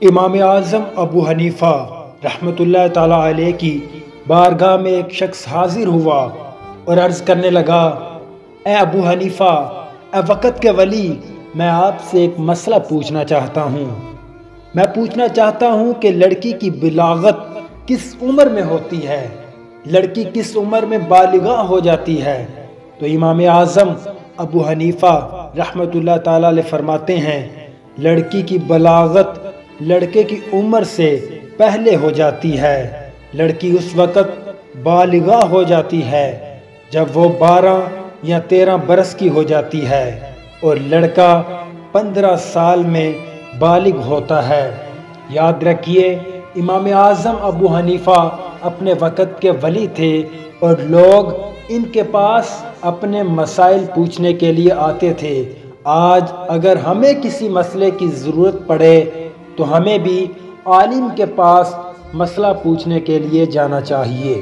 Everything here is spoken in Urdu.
امام اعظم ابو حنیفہ رحمۃ اللہ تعالی علیہ کی بارگاہ میں ایک شخص حاضر ہوا اور عرض کرنے لگا، اے ابو حنیفہ، اے وقت کے ولی، میں آپ سے ایک مسئلہ پوچھنا چاہتا ہوں۔ میں پوچھنا چاہتا ہوں کہ لڑکی کی بلاغت کس عمر میں ہوتی ہے؟ لڑکی کس عمر میں بالغہ ہو جاتی ہے؟ تو امام اعظم ابو حنیفہ رحمۃ اللہ تعالی علیہ فرماتے ہیں، لڑکی کی بلاغت لڑکے کی عمر سے پہلے ہو جاتی ہے۔ لڑکی اس وقت بالغہ ہو جاتی ہے جب وہ 12 یا 13 برس کی ہو جاتی ہے اور لڑکا 15 سال میں بالغ ہوتا ہے۔ یاد رکھیے، امام اعظم ابو حنیفہ اپنے وقت کے ولی تھے اور لوگ ان کے پاس اپنے مسائل پوچھنے کے لیے آتے تھے۔ آج اگر ہمیں کسی مسئلے کی ضرورت پڑے تو ہمیں بھی عالم کے پاس مسئلہ پوچھنے کے لیے جانا چاہیے۔